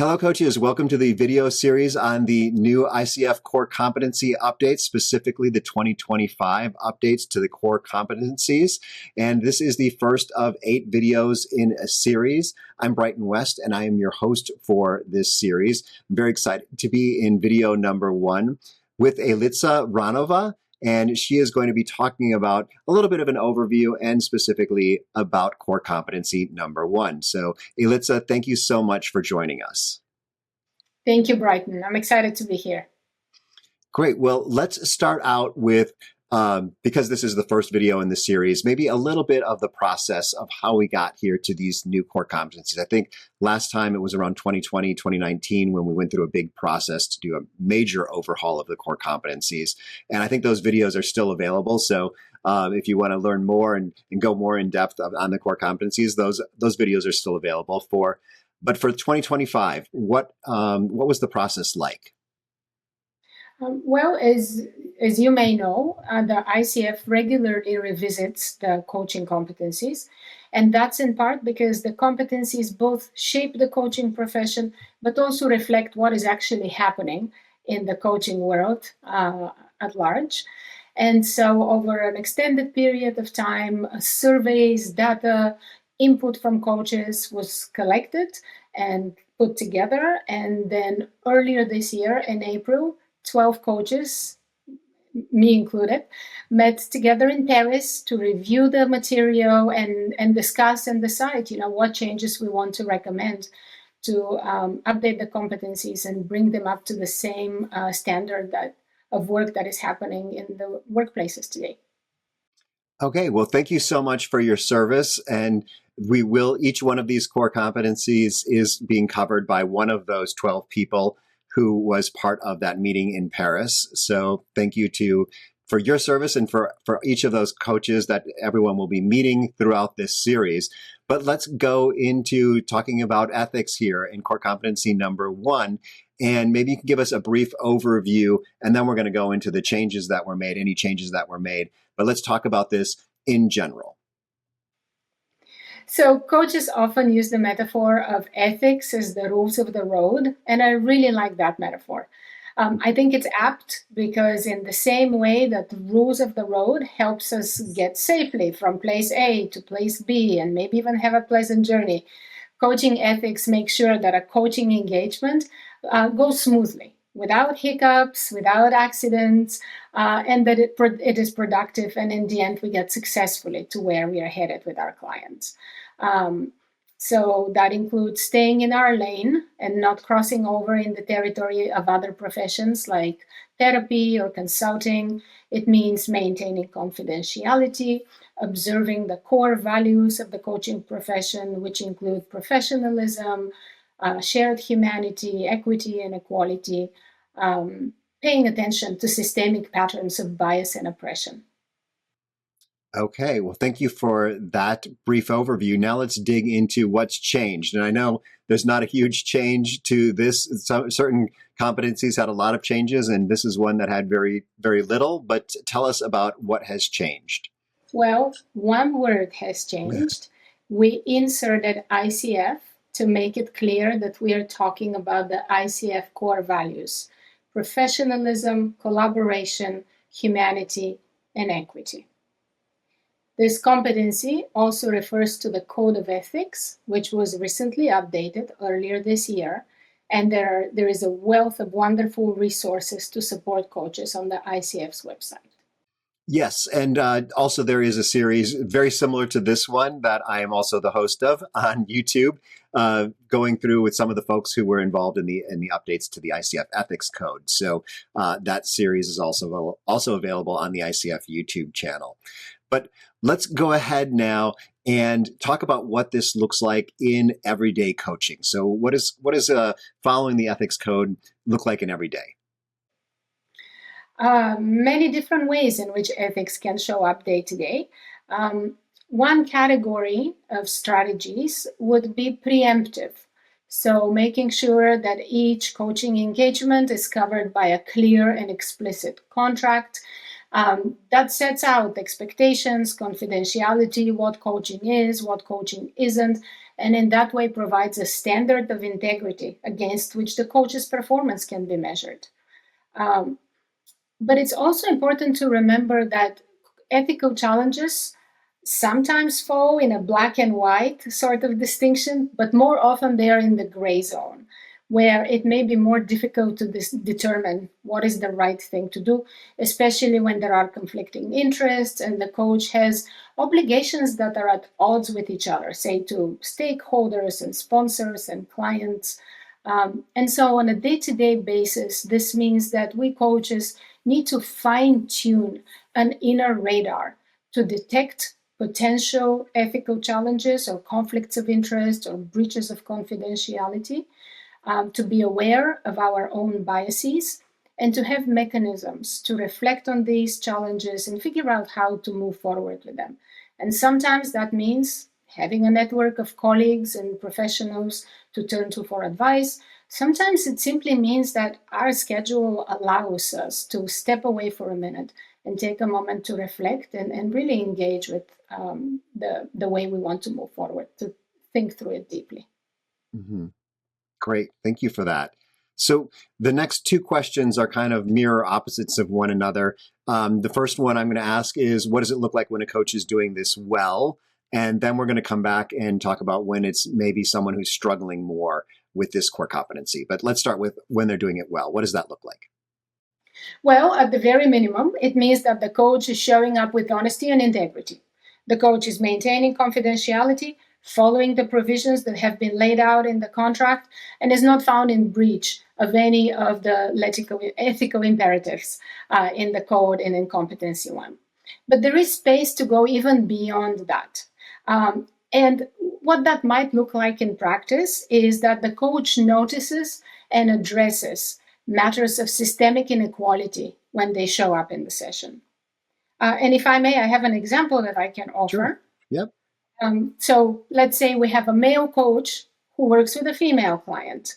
Hello, coaches. Welcome to the video series on the new ICF Core Competency updates, specifically the 2025 updates to the Core Competencies. And this is the first of 8 videos in a series. I'm Brighton West, and I am your host for this series. I'm very excited to be in video number 1 with Elitza Ranova. And she is going to be talking about a little bit of an overview and specifically about core competency number 1. So Elitza, thank you so much for joining us. Thank you, Brighton. I'm excited to be here. Great. Well, let's start out with, because this is the first video in the series, maybe a little bit of the process of how we got here to these new core competencies. I think last time it was around 2020, 2019, when we went through a big process to do a major overhaul of the core competencies. And I think those videos are still available. So if you want to learn more and go more in depth on the core competencies, those videos are still available But for 2025, what was the process like? Well, as you may know, the ICF regularly revisits the coaching competencies, and that's in part because the competencies both shape the coaching profession, but also reflect what is actually happening in the coaching world at large. And so over an extended period of time, surveys, data, input from coaches was collected and put together. And then earlier this year in April, 12 coaches, me included, met together in Paris to review the material and discuss and decide, what changes we want to recommend to update the competencies and bring them up to the same standard of work that is happening in the workplaces today. Okay, well, thank you so much for your service. And each one of these core competencies is being covered by one of those 12 people who was part of that meeting in Paris. So thank you for your service and for each of those coaches that everyone will be meeting throughout this series. But let's go into talking about ethics here in core competency number 1. And maybe you can give us a brief overview, and then we're going to go into the changes that were made, any changes that were made. But let's talk about this in general. So coaches often use the metaphor of ethics as the rules of the road, and I really like that metaphor. I think it's apt because in the same way that the rules of the road helps us get safely from place A to place B and maybe even have a pleasant journey, coaching ethics makes sure that a coaching engagement goes smoothly, without hiccups, without accidents, and that it is productive, and in the end we get successfully to where we are headed with our clients. So that includes staying in our lane and not crossing over in the territory of other professions like therapy or consulting. It means maintaining confidentiality, observing the core values of the coaching profession, which include professionalism, shared humanity, equity, and equality, paying attention to systemic patterns of bias and oppression. Okay, well, thank you for that brief overview. Now let's dig into what's changed. And I know there's not a huge change to this. Certain competencies had a lot of changes, and this is one that had very, very little. But tell us about what has changed. Well, one word has changed. We inserted ICF to make it clear that we are talking about the ICF core values: professionalism, collaboration, humanity, and equity. This competency also refers to the Code of Ethics, which was recently updated earlier this year, and there is a wealth of wonderful resources to support coaches on the ICF's website. Yes, and also there is a series very similar to this one that I am also the host of on YouTube, going through with some of the folks who were involved in the updates to the ICF Ethics Code. So that series is also available on the ICF YouTube channel. But let's go ahead now and talk about what this looks like in everyday coaching. So what is following the ethics code look like in everyday? Many different ways in which ethics can show up day to day. One category of strategies would be preemptive. So making sure that each coaching engagement is covered by a clear and explicit contract that sets out expectations, confidentiality, what coaching is, what coaching isn't, and in that way provides a standard of integrity against which the coach's performance can be measured. But it's also important to remember that ethical challenges sometimes fall in a black and white sort of distinction, but more often they are in the gray zone, where it may be more difficult to determine what is the right thing to do, especially when there are conflicting interests and the coach has obligations that are at odds with each other, say to stakeholders and sponsors and clients. And so on a day-to-day basis, this means that we coaches need to fine-tune an inner radar to detect potential ethical challenges or conflicts of interest or breaches of confidentiality, to be aware of our own biases, and to have mechanisms to reflect on these challenges and figure out how to move forward with them. And sometimes that means having a network of colleagues and professionals to turn to for advice. Sometimes it simply means that our schedule allows us to step away for a minute and take a moment to reflect and really engage with the way we want to move forward, to think through it deeply. Mm-hmm. Great. Thank you for that. So the next two questions are kind of mirror opposites of one another. The first one I'm going to ask is, what does it look like when a coach is doing this well? And then we're going to come back and talk about when it's maybe someone who's struggling more with this core competency. But let's start with when they're doing it well. What does that look like? Well, at the very minimum, it means that the coach is showing up with honesty and integrity. The coach is maintaining confidentiality, following the provisions that have been laid out in the contract, and is not found in breach of any of the ethical imperatives in the code and in Competency 1. But there is space to go even beyond that. And what that might look like in practice is that the coach notices and addresses matters of systemic inequality when they show up in the session. And if I may, I have an example that I can offer. Sure. Yep. So let's say we have a male coach who works with a female client.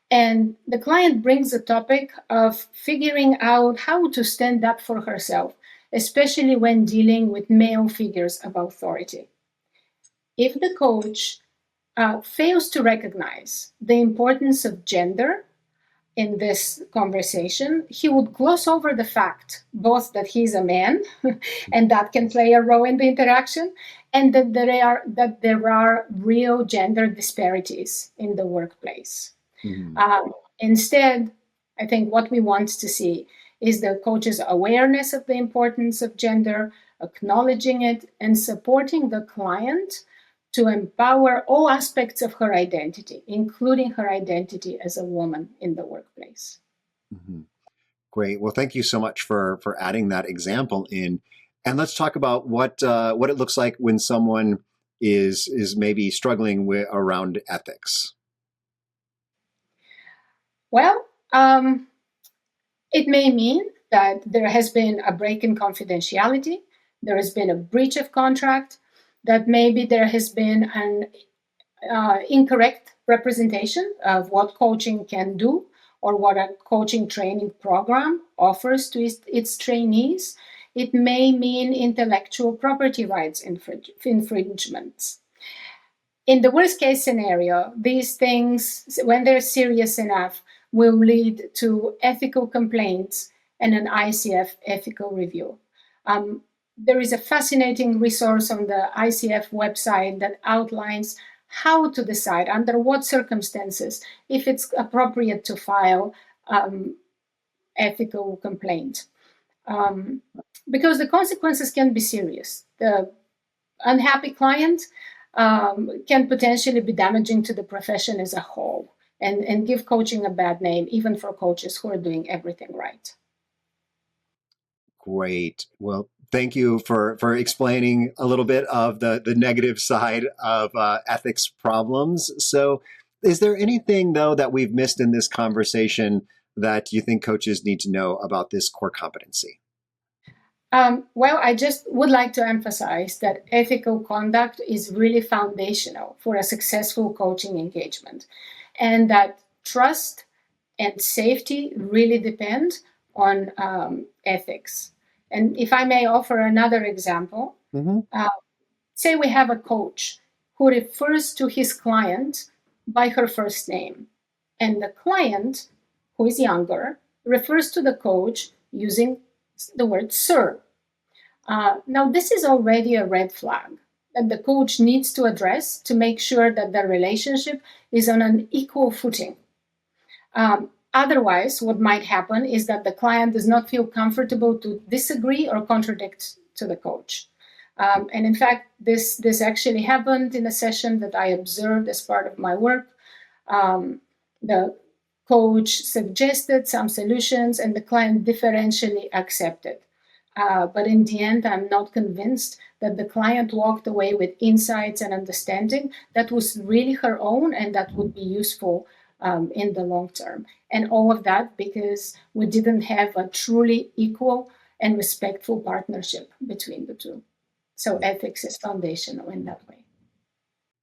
And the client brings the topic of figuring out how to stand up for herself, especially when dealing with male figures of authority. If the coach fails to recognize the importance of gender in this conversation, he would gloss over the fact both that he's a man and that can play a role in the interaction, and that there are real gender disparities in the workplace. Mm-hmm. Instead, I think what we want to see is the coach's awareness of the importance of gender, acknowledging it, and supporting the client to empower all aspects of her identity, including her identity as a woman in the workplace. Mm-hmm. Great. Well, thank you so much for adding that example in. And let's talk about what it looks like when someone is maybe struggling with around ethics. Well, it may mean that there has been a break in confidentiality, there has been a breach of contract, that maybe there has been an incorrect representation of what coaching can do or what a coaching training program offers to its trainees. It may mean intellectual property rights infringements. In the worst case scenario, these things, when they're serious enough, will lead to ethical complaints and an ICF ethical review. There is a fascinating resource on the ICF website that outlines how to decide under what circumstances if it's appropriate to file ethical complaint. Because the consequences can be serious. The unhappy client can potentially be damaging to the profession as a whole and give coaching a bad name, even for coaches who are doing everything right. Great. Well, thank you for explaining a little bit of the negative side of ethics problems. So is there anything, though, that we've missed in this conversation that you think coaches need to know about this core competency? Well, I just would like to emphasize that ethical conduct is really foundational for a successful coaching engagement, and that trust and safety really depend on ethics. And if I may offer another example, say we have a coach who refers to his client by her first name. And the client, who is younger, refers to the coach using the word sir. Now, this is already a red flag that the coach needs to address to make sure that the relationship is on an equal footing. Otherwise, what might happen is that the client does not feel comfortable to disagree or contradict to the coach. And in fact, this actually happened in a session that I observed as part of my work. The coach suggested some solutions and the client differentially accepted. But in the end, I'm not convinced that the client walked away with insights and understanding that was really her own and that would be useful in the long term. And all of that because we didn't have a truly equal and respectful partnership between the two. So ethics is foundational in that way.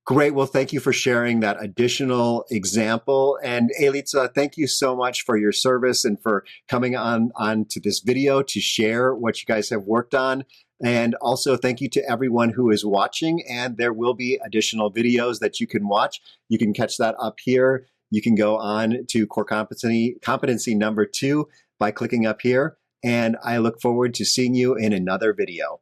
Great. Well, thank you for sharing that additional example. And Elitza, thank you so much for your service and for coming on to this video to share what you guys have worked on. And also thank you to everyone who is watching. And there will be additional videos that you can watch. You can catch that up here. You can go on to Core Competency number 2 by clicking up here. And I look forward to seeing you in another video.